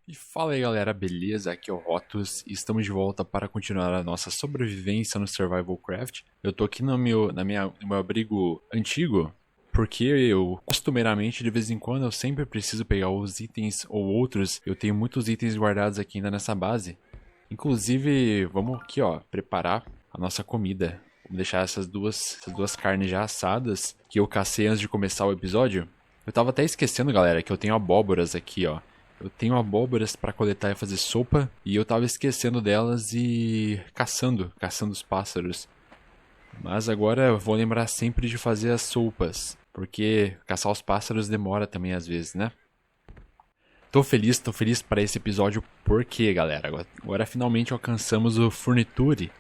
E fala aí galera, beleza? Aqui é o Rotus e estamos de volta para continuar a nossa sobrevivência no Survival Craft. Eu tô aqui no meu abrigo antigo, porque eu costumeiramente, de vez em quando, eu sempre preciso pegar os itens ou outros. Eu tenho muitos itens guardados aqui ainda nessa base. Inclusive, vamos aqui ó, preparar a nossa comida. Vamos deixar essas duas carnes já assadas, que eu cacei antes de começar o episódio. Eu tava até esquecendo, galera, que eu tenho abóboras aqui, ó. Eu tenho abóboras pra coletar e fazer sopa, e eu tava esquecendo delas e caçando os pássaros. Mas agora eu vou lembrar sempre de fazer as sopas, porque caçar os pássaros demora também às vezes, né? Tô feliz para esse episódio porque, galera, agora finalmente alcançamos o Furniture.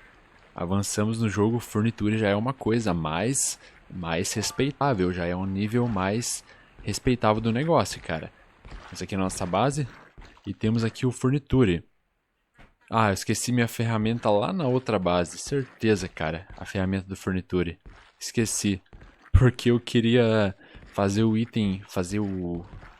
Avançamos no jogo, Furniture já é uma coisa mais respeitável, já é um nível mais respeitável do negócio, cara. Essa aqui é a nossa base. E temos aqui o Furniture. Ah, eu esqueci minha ferramenta lá na outra base. Certeza, cara. A ferramenta do Furniture. Esqueci. Porque eu queria fazer o item,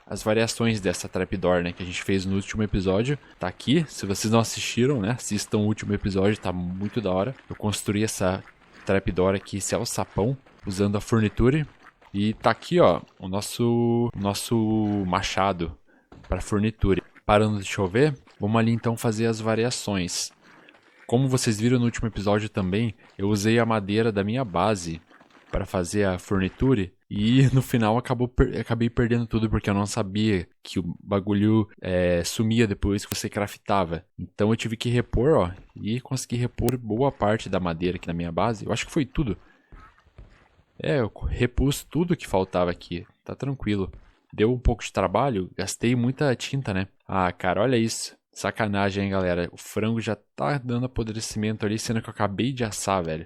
as variações dessa trapdoor, né, que a gente fez no último episódio. Tá aqui, se vocês não assistiram, né, assistam o último episódio, tá muito da hora. Eu construí essa trapdoor aqui, esse alçapão, usando a Furniture. E tá aqui, ó, o nosso machado para Furniture. Parando de chover, vamos ali então fazer as variações. Como vocês viram no último episódio também, eu usei a madeira da minha base para fazer a Furniture e no final acabei perdendo tudo porque eu não sabia que o bagulho sumia depois que você craftava. Então eu tive que repor, ó, e consegui repor boa parte da madeira aqui na minha base. Eu acho que foi tudo. Eu repus tudo que faltava aqui, tá tranquilo. Deu um pouco de trabalho, gastei muita tinta, né? Ah, cara, olha isso. Sacanagem, hein, galera. O frango já tá dando apodrecimento ali, sendo que eu acabei de assar, velho.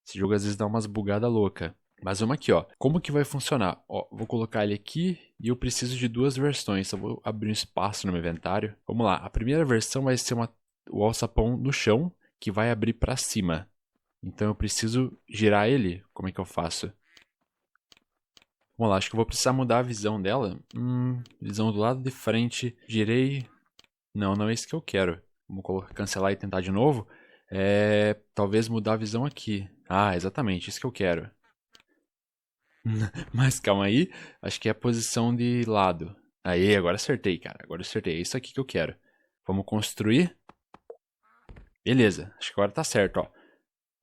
Esse jogo às vezes dá umas bugadas loucas. Mas vamos aqui, ó. Como que vai funcionar? Ó, vou colocar ele aqui e eu preciso de duas versões. Eu vou abrir um espaço no meu inventário. Vamos lá. A primeira versão vai ser o alçapão no chão, que vai abrir pra cima. Então eu preciso girar ele. Como é que eu faço? Vamos lá, acho que eu vou precisar mudar a visão dela. Visão do lado de frente. Girei. Não, não é isso que eu quero. Vamos cancelar e tentar de novo. Talvez mudar a visão aqui. Ah, exatamente, isso que eu quero. Mas calma aí. Acho que é a posição de lado. Aí, agora acertei, cara. Agora acertei. É isso aqui que eu quero. Vamos construir. Beleza, acho que agora tá certo, ó.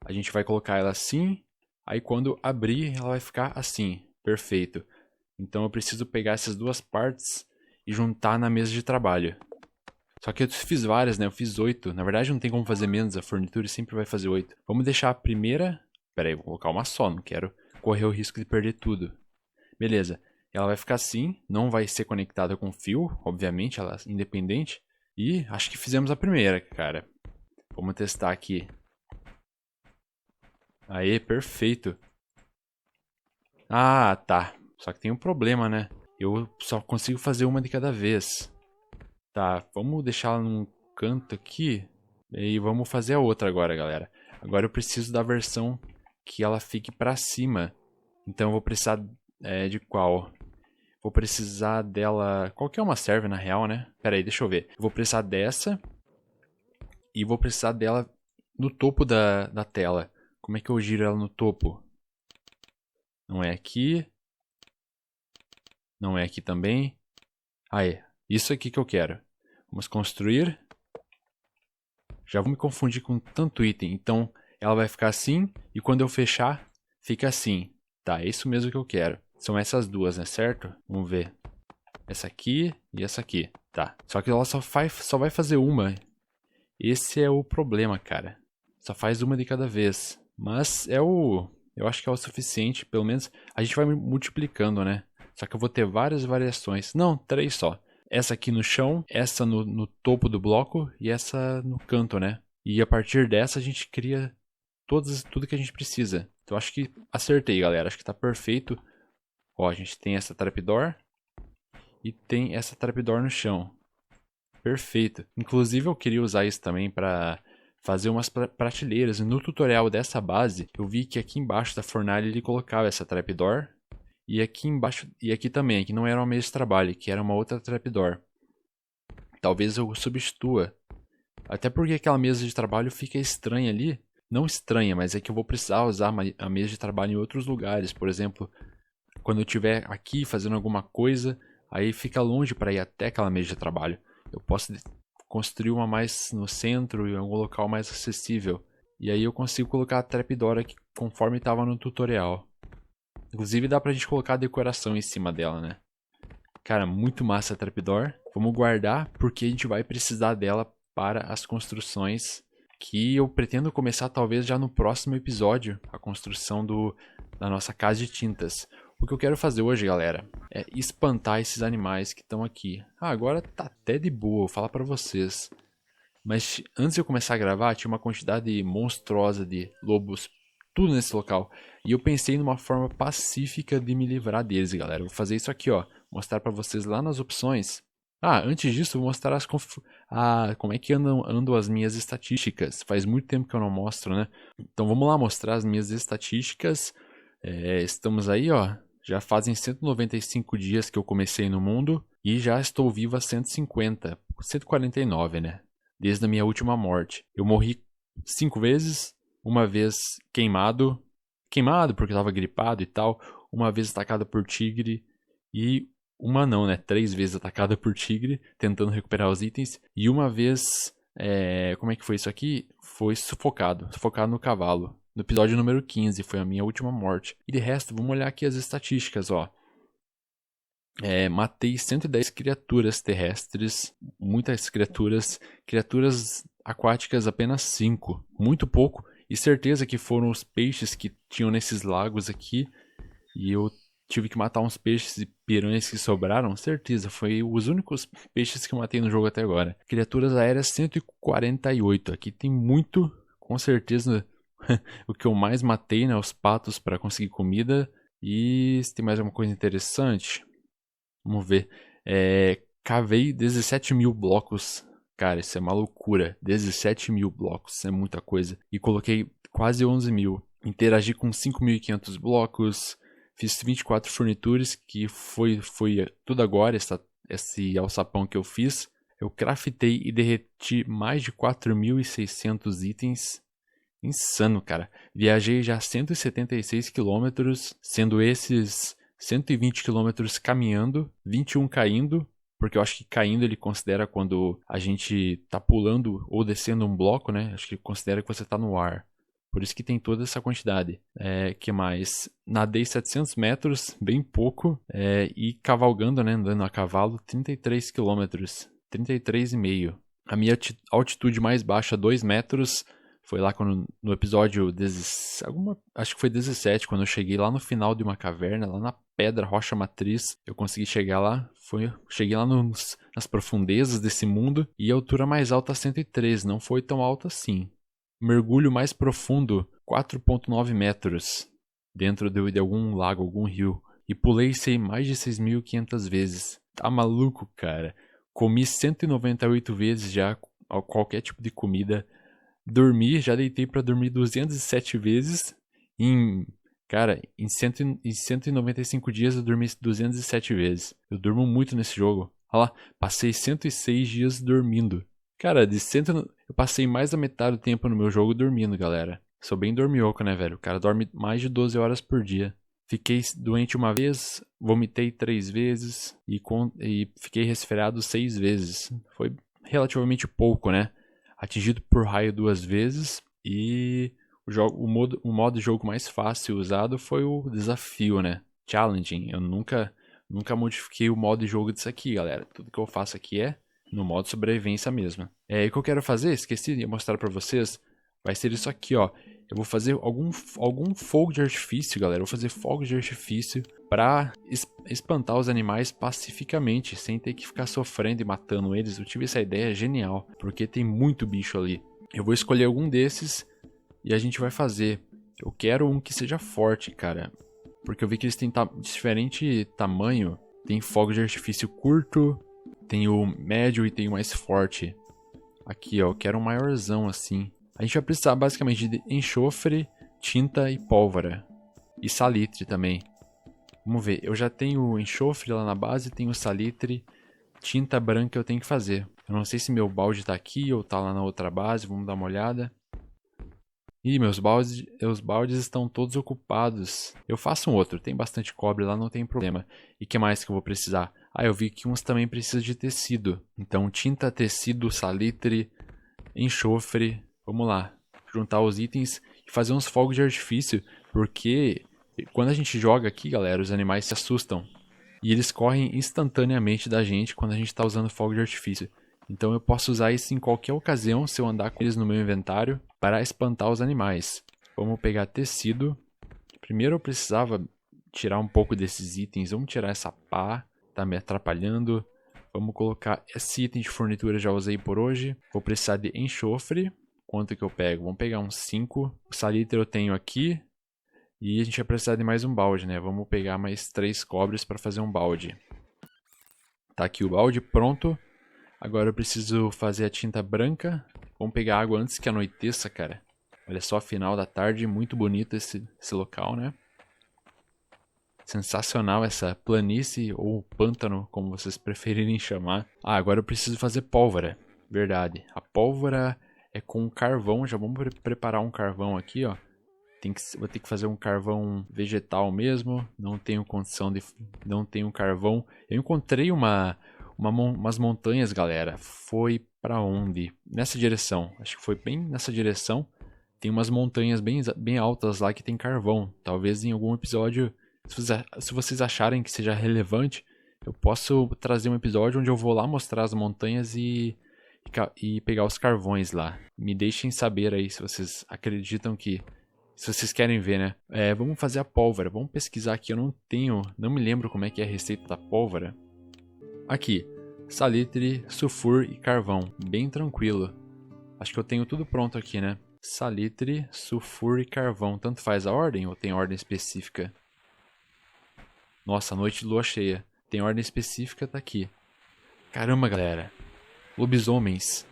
A gente vai colocar ela assim. Aí quando abrir, ela vai ficar assim. Perfeito. Então eu preciso pegar essas duas partes e juntar na mesa de trabalho. Só que eu fiz várias, né? Eu fiz 8. Na verdade não tem como fazer menos, a Furniture sempre vai fazer 8. Vamos deixar a primeira... Pera aí, vou colocar uma só, não quero correr o risco de perder tudo. Beleza. Ela vai ficar assim, não vai ser conectada com fio, obviamente, ela é independente. E acho que fizemos a primeira, cara. Vamos testar aqui. Aê, perfeito. Ah, tá. Só que tem um problema, né? Eu só consigo fazer uma de cada vez. Tá, vamos deixar ela num canto aqui. E vamos fazer a outra agora, galera. Agora eu preciso da versão que ela fique pra cima. Então eu vou precisar de qual? Vou precisar dela... Qualquer uma serve na real, né? Pera aí, deixa eu ver. Eu vou precisar dessa. E vou precisar dela no topo da tela. Como é que eu giro ela no topo? Não é aqui. Não é aqui também. Aí, isso aqui que eu quero. Vamos construir. Já vou me confundir com tanto item. Então, ela vai ficar assim. E quando eu fechar, fica assim. Tá, é isso mesmo que eu quero. São essas duas, né? Certo? Vamos ver. Essa aqui e essa aqui. Tá. Só que ela só vai fazer uma. Esse é o problema, cara. Só faz uma de cada vez. Mas eu acho que é o suficiente. Pelo menos a gente vai multiplicando, né? Só que eu vou ter várias variações. Não, 3 só. Essa aqui no chão, essa no topo do bloco e essa no canto, né? E a partir dessa a gente cria tudo que a gente precisa. Então acho que acertei, galera. Acho que tá perfeito. Ó, a gente tem essa trapdoor e tem essa trapdoor no chão. Perfeito. Inclusive eu queria usar isso também para fazer umas prateleiras. No tutorial dessa base, eu vi que aqui embaixo da fornalha ele colocava essa trapdoor. E aqui embaixo, e aqui também, que não era uma mesa de trabalho, que era uma outra trapdoor. talvez eu substitua. Até porque aquela mesa de trabalho fica estranha ali. Não estranha, mas é que eu vou precisar usar a mesa de trabalho em outros lugares. Por exemplo, quando eu estiver aqui fazendo alguma coisa, aí fica longe para ir até aquela mesa de trabalho. Eu posso construir uma mais no centro, em algum local mais acessível. E aí eu consigo colocar a trapdoor aqui conforme estava no tutorial. Inclusive dá pra gente colocar a decoração em cima dela, né? Cara, muito massa a trapdoor. Vamos guardar porque a gente vai precisar dela para as construções que eu pretendo começar talvez já no próximo episódio, a construção da nossa casa de tintas. O que eu quero fazer hoje, galera, é espantar esses animais que estão aqui. Ah, agora tá até de boa, vou falar pra vocês. Mas antes de eu começar a gravar, tinha uma quantidade monstruosa de lobos, tudo nesse local. E eu pensei numa forma pacífica de me livrar deles, galera. Eu vou fazer isso aqui, ó. Mostrar pra vocês lá nas opções. Ah, antes disso, eu vou mostrar como é que andam as minhas estatísticas. Faz muito tempo que eu não mostro, né? Então vamos lá mostrar as minhas estatísticas. Estamos aí, ó. Já fazem 195 dias que eu comecei no mundo. E já estou vivo há 150. 149, né? Desde a minha última morte. Eu morri 5 vezes. Uma vez queimado. Queimado porque estava gripado e tal. Uma vez atacado por tigre. E uma não, né? 3 vezes atacada por tigre, tentando recuperar os itens. E uma vez, como é que foi isso aqui? Foi sufocado no cavalo. No episódio número 15, foi a minha última morte. E de resto, vamos olhar aqui as estatísticas, ó. Matei 110 criaturas terrestres, muitas criaturas. Criaturas aquáticas apenas 5, muito pouco. E certeza que foram os peixes que tinham nesses lagos aqui. E eu tive que matar uns peixes e piranhas que sobraram, certeza, foi os únicos peixes que eu matei no jogo até agora. Criaturas aéreas 148, aqui tem muito, com certeza, o que eu mais matei, né, os patos para conseguir comida. E se tem mais alguma coisa interessante, vamos ver. Cavei 17 mil blocos, cara, isso é uma loucura, 17 mil blocos, isso é muita coisa. E coloquei quase 11 mil, interagi com 5.500 blocos. Fiz 24 furnituras, que foi tudo agora, esse alçapão que eu fiz. Eu craftei e derreti mais de 4.600 itens. Insano, cara. Viajei já 176 quilômetros, sendo esses 120 quilômetros caminhando, 21 caindo, porque eu acho que caindo ele considera quando a gente tá pulando ou descendo um bloco, né? Acho que ele considera que você tá no ar. Por isso que tem toda essa quantidade. Que mais? Nadei 700 metros, bem pouco. E cavalgando, né? Andando a cavalo, 33 quilômetros. 33,5. A minha altitude mais baixa, 2 metros. Foi lá no episódio acho que foi 17, quando eu cheguei lá no final de uma caverna, lá na pedra rocha matriz. Eu consegui chegar lá. Cheguei lá nas profundezas desse mundo. E a altura mais alta, 103. Não foi tão alta assim. Mergulho mais profundo, 4,9 metros, dentro de algum lago, algum rio. E pulei mais de 6.500 vezes. Tá maluco, cara? Comi 198 vezes já qualquer tipo de comida. Dormi, já deitei pra dormir 207 vezes. Cara, em 195 dias eu dormi 207 vezes. Eu durmo muito nesse jogo. Olha lá, passei 106 dias dormindo. Cara, eu passei mais da metade do tempo no meu jogo dormindo, galera. Sou bem dormioco, né, velho? O cara dorme mais de 12 horas por dia. Fiquei doente uma vez, vomitei 3 vezes e fiquei resfriado 6 vezes. Foi relativamente pouco, né? Atingido por raio 2 vezes e o modo de jogo mais fácil usado foi o desafio, né? Challenging. Eu nunca modifiquei o modo de jogo disso aqui, galera. Tudo que eu faço aqui é no modo sobrevivência mesmo. E o que eu quero fazer, esqueci de mostrar pra vocês, vai ser isso aqui, ó. Eu vou fazer algum fogo de artifício, galera. Eu vou fazer fogos de artifício pra espantar os animais pacificamente, sem ter que ficar sofrendo e matando eles. Eu tive essa ideia genial, porque tem muito bicho ali. Eu vou escolher algum desses e a gente vai fazer. Eu quero um que seja forte, cara, porque eu vi que eles têm diferente tamanho. Tem fogo de artifício curto, tem o médio e tem o mais forte. Aqui, ó, eu quero um maiorzão assim. A gente vai precisar basicamente de enxofre, tinta e pólvora. E salitre também. Vamos ver, eu já tenho enxofre lá na base, tenho salitre, tinta branca eu tenho que fazer. Eu não sei se meu balde tá aqui ou tá lá na outra base. Vamos dar uma olhada. Ih, meus baldes estão todos ocupados. Eu faço um outro. Tem bastante cobre lá, não tem problema. E o que mais que eu vou precisar? Ah, eu vi que uns também precisam de tecido. Então, tinta, tecido, salitre, enxofre. Vamos lá. Juntar os itens e fazer uns fogos de artifício. Porque quando a gente joga aqui, galera, os animais se assustam. E eles correm instantaneamente da gente quando a gente está usando fogo de artifício. Então eu posso usar isso em qualquer ocasião se eu andar com eles no meu inventário para espantar os animais. Vamos pegar tecido. Primeiro eu precisava tirar um pouco desses itens. Vamos tirar essa pá, tá me atrapalhando. Vamos colocar esse item de fornitura, já usei por hoje. Vou precisar de enxofre. Quanto que eu pego? Vamos pegar uns 5. O salitre eu tenho aqui. E a gente vai precisar de mais um balde, né? Vamos pegar mais 3 cobres para fazer um balde. Tá aqui o balde pronto. Agora eu preciso fazer a tinta branca. Vamos pegar água antes que anoiteça, cara. Olha só, final da tarde, muito bonito esse local, né? Sensacional essa planície ou pântano, como vocês preferirem chamar. Ah, agora eu preciso fazer pólvora. Verdade. A pólvora é com carvão. Já vamos preparar um carvão aqui, ó. Vou ter que fazer um carvão vegetal mesmo. Não tenho condição de... Não tenho carvão. Eu encontrei umas montanhas, galera. Foi pra onde? Nessa direção. Acho que foi bem nessa direção. Tem umas montanhas bem altas lá que tem carvão. Talvez em algum episódio, se vocês acharem que seja relevante, eu posso trazer um episódio onde eu vou lá mostrar as montanhas e pegar os carvões lá. Me deixem saber aí se vocês acreditam que... Se vocês querem ver, né? Vamos fazer a pólvora. Vamos pesquisar aqui. Eu não me lembro como é que é a receita da pólvora. Aqui, salitre, sulfur e carvão, bem tranquilo. Acho que eu tenho tudo pronto aqui, né? Salitre, sulfur e carvão, tanto faz a ordem ou tem ordem específica? Nossa, noite de lua cheia, tem ordem específica, tá aqui. Caramba, galera, lobisomens.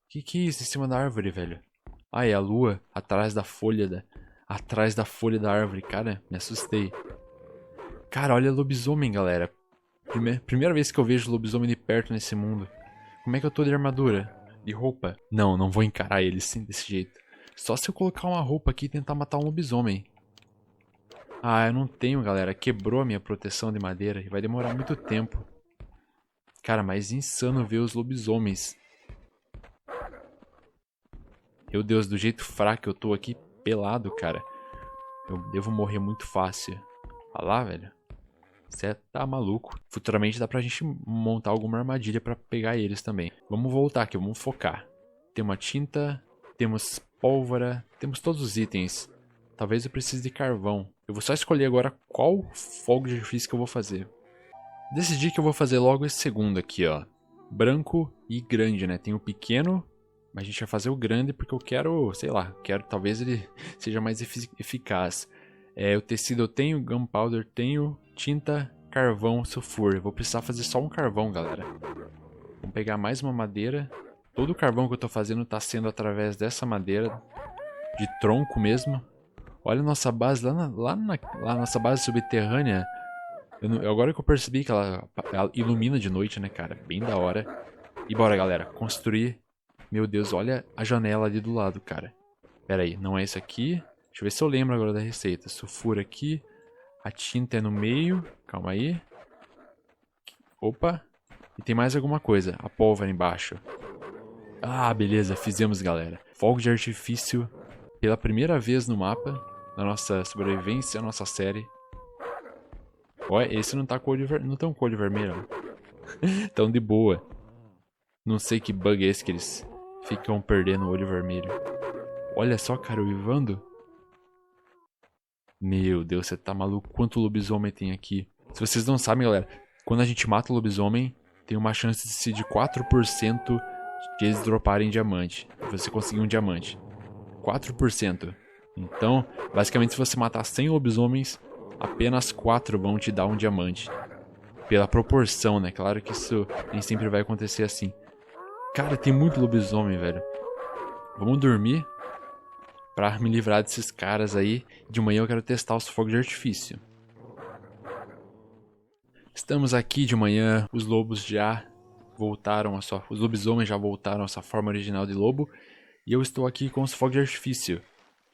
Que é isso em cima da árvore, velho? Ah, é a lua atrás da folha da árvore, cara, me assustei. Cara, olha lobisomem, galera. Primeira vez que eu vejo lobisomem de perto nesse mundo. Como é que eu tô de armadura? De roupa? Não vou encarar eles sim desse jeito. Só se eu colocar uma roupa aqui e tentar matar um lobisomem. Ah, eu não tenho, galera. Quebrou a minha proteção de madeira e vai demorar muito tempo. Cara, mas insano ver os lobisomens. Meu Deus, do jeito fraco que eu tô aqui, pelado, cara. Eu devo morrer muito fácil. Olha lá, velho. Você tá maluco. Futuramente dá pra gente montar alguma armadilha pra pegar eles também. Vamos voltar aqui, vamos focar. Temos uma tinta, temos pólvora, temos todos os itens. Talvez eu precise de carvão. Eu vou só escolher agora qual fogo de artifício que eu vou fazer. Decidi que eu vou fazer logo esse segundo aqui, ó. Branco e grande, né? Tem o pequeno, mas a gente vai fazer o grande porque eu quero, sei lá, talvez ele seja mais eficaz. O tecido eu tenho, gunpowder tenho, tinta, carvão, sulfur. Vou precisar fazer só um carvão, galera. Vamos pegar mais uma madeira. Todo o carvão que eu tô fazendo tá sendo através dessa madeira, de tronco mesmo. Olha a nossa base lá nossa base subterrânea. Agora que eu percebi que ela ilumina de noite, né, cara? Bem da hora. E bora, galera, construir. Meu Deus, olha a janela ali do lado, cara. Pera aí, não é isso aqui. Deixa eu ver se eu lembro agora da receita. Sulfur aqui. A tinta é no meio. Calma aí. Opa. E tem mais alguma coisa. A pólvora embaixo. Ah, beleza. Fizemos, galera. Fogo de artifício. Pela primeira vez no mapa. Na nossa sobrevivência, na nossa série. Olha, esse não tá com olho vermelho. Não tão com olho vermelho. Tão de boa. Não sei que bug é esse que eles ficam perdendo o olho vermelho. Olha só, cara, o Ivando. Meu Deus, você tá maluco? Quanto lobisomem tem aqui? Se vocês não sabem, galera, quando a gente mata o lobisomem, tem uma chance de 4% de eles droparem diamante. Você conseguir um diamante. 4%. Então, basicamente, se você matar 100 lobisomens, apenas 4 vão te dar um diamante. Pela proporção, né? Claro que isso nem sempre vai acontecer assim. Cara, tem muito lobisomem, velho. Vamos dormir pra me livrar desses caras aí. De manhã eu quero testar os fogos de artifício. Estamos aqui de manhã, os lobos já voltaram os lobisomens já voltaram à sua forma original de lobo. E eu estou aqui com os fogos de artifício.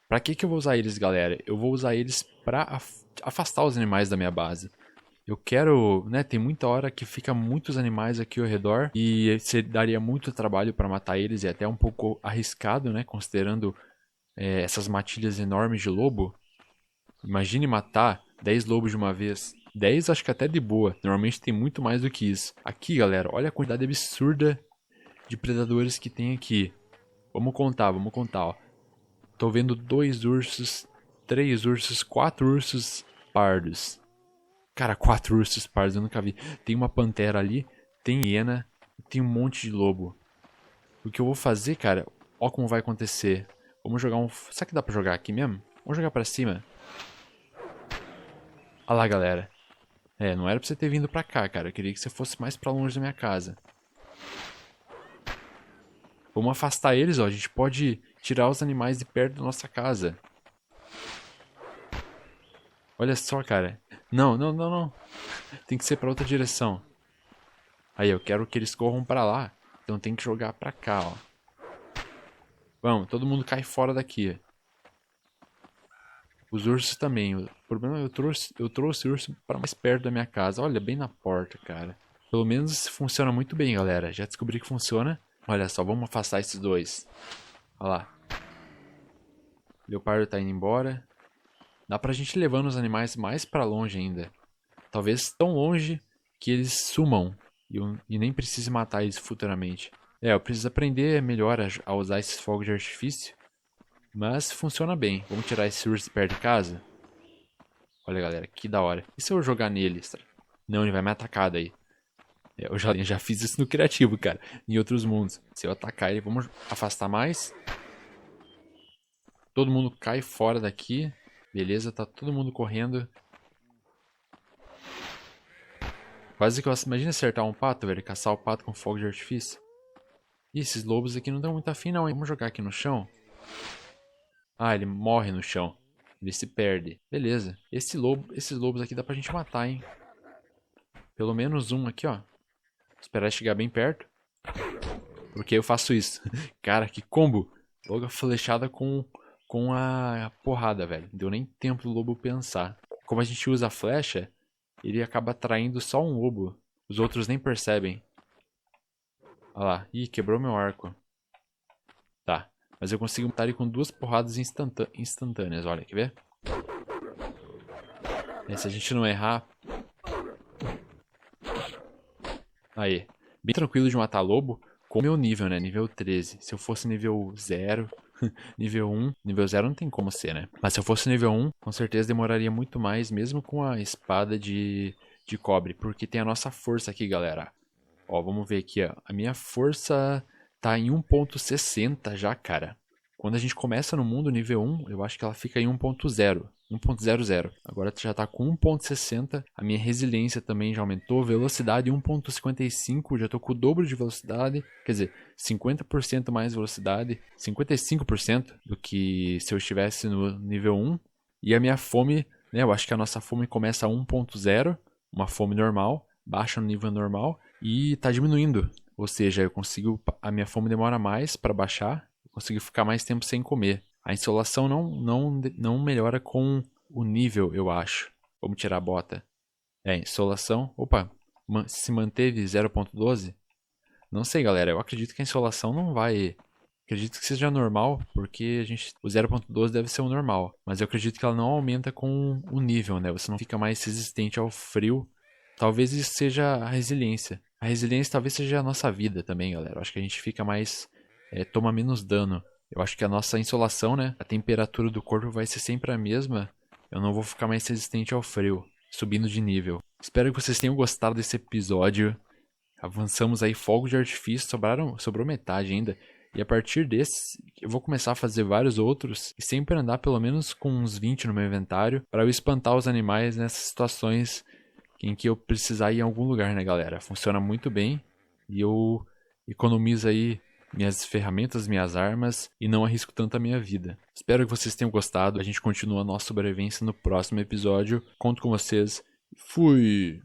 Pra que eu vou usar eles, galera? Eu vou usar eles pra afastar os animais da minha base. Eu quero, né, tem muita hora que fica muitos animais aqui ao redor e você daria muito trabalho pra matar eles e é até um pouco arriscado, né, considerando essas matilhas enormes de lobo. Imagine matar 10 lobos de uma vez. 10 acho que até de boa, normalmente tem muito mais do que isso. Aqui, galera, olha a quantidade absurda de predadores que tem aqui. Vamos contar, ó. Tô vendo 2 ursos, 3 ursos, 4 ursos pardos. Cara, 4 ursos pardos eu nunca vi. Tem uma pantera ali, tem hiena, tem um monte de lobo. O que eu vou fazer, cara, ó como vai acontecer. Vamos jogar um... Será que dá pra jogar aqui mesmo? Vamos jogar pra cima. Olha lá, galera. Não era pra você ter vindo pra cá, cara. Eu queria que você fosse mais pra longe da minha casa. Vamos afastar eles, ó. A gente pode tirar os animais de perto da nossa casa. Olha só, cara. Não, não, não, não. Tem que ser pra outra direção. Aí, eu quero que eles corram pra lá. Então tem que jogar pra cá, ó. Vamos, todo mundo cai fora daqui. Os ursos também. O problema é que eu trouxe o urso pra mais perto da minha casa. Olha, bem na porta, cara. Pelo menos funciona muito bem, galera. Já descobri que funciona. Olha só, vamos afastar esses dois. Olha lá. O leopardo tá indo embora. Dá pra gente ir levando os animais mais pra longe ainda. Talvez tão longe que eles sumam. E nem precise matar eles futuramente. Eu preciso aprender melhor a usar esses fogos de artifício. Mas funciona bem. Vamos tirar esse urso de perto de casa. Olha, galera, que da hora. E se eu jogar nele? Não, ele vai me atacar daí. Eu já fiz isso no criativo, cara. Em outros mundos. Se eu atacar ele, vamos afastar mais. Todo mundo cai fora daqui. Beleza, tá todo mundo correndo. Quase que eu... Imagina acertar um pato, velho. Caçar o pato com fogo de artifício. Ih, esses lobos aqui não dão muito afim não, hein? Vamos jogar aqui no chão. Ah, ele morre no chão. Ele se perde. Beleza. Esses lobos aqui dá pra gente matar, hein? Pelo menos um aqui, ó. Esperar chegar bem perto. Porque eu faço isso. Cara, que combo. Logo a flechada com a porrada, velho. Não deu nem tempo do lobo pensar. Como a gente usa a flecha, ele acaba atraindo só um lobo. Os outros nem percebem. Olha lá. Ih, quebrou meu arco. Tá. Mas eu consigo matar ele com 2 porradas instantâneas. Olha, quer ver? Se a gente não errar... Aí. Bem tranquilo de matar lobo. Com o meu nível, né? Nível 13. Se eu fosse nível 0, nível 1... Nível 0 não tem como ser, né? Mas se eu fosse nível 1, com certeza demoraria muito mais, mesmo com a espada de cobre. Porque tem a nossa força aqui, galera. Ó, vamos ver aqui, ó. A minha força tá em 1.60 já, cara. Quando a gente começa no mundo nível 1, eu acho que ela fica em 1.0. 1.00. Agora já tá com 1.60. A minha resiliência também já aumentou. Velocidade 1.55. Já tô com o dobro de velocidade. Quer dizer, 50% mais velocidade. 55% do que se eu estivesse no nível 1. E a minha fome, né? Eu acho que a nossa fome começa a 1.0. Uma fome normal. Baixa no nível normal. E tá diminuindo. Ou seja, eu consigo. A minha fome demora mais para baixar. Eu consigo ficar mais tempo sem comer. A insolação não melhora com o nível, eu acho. Vamos tirar a bota. Insolação. Opa, se manteve 0.12? Não sei, galera. Eu acredito que a insolação não vai. Acredito que seja normal, porque o 0.12 deve ser o normal. Mas eu acredito que ela não aumenta com o nível, né? Você não fica mais resistente ao frio. Talvez isso seja a resiliência. A resiliência talvez seja a nossa vida também, galera. Eu acho que a gente fica mais... toma menos dano. Eu acho que a nossa insolação, né? A temperatura do corpo vai ser sempre a mesma. Eu não vou ficar mais resistente ao frio, subindo de nível. Espero que vocês tenham gostado desse episódio. Avançamos aí fogos de artifício, sobrou metade ainda. E a partir desse, eu vou começar a fazer vários outros. E sempre andar pelo menos com uns 20 no meu inventário. Para eu espantar os animais nessas situações em que eu precisar ir em algum lugar, né, galera? Funciona muito bem. E eu economizo aí minhas ferramentas, minhas armas e não arrisco tanto a minha vida. Espero que vocês tenham gostado. A gente continua a nossa sobrevivência no próximo episódio. Conto com vocês. Fui!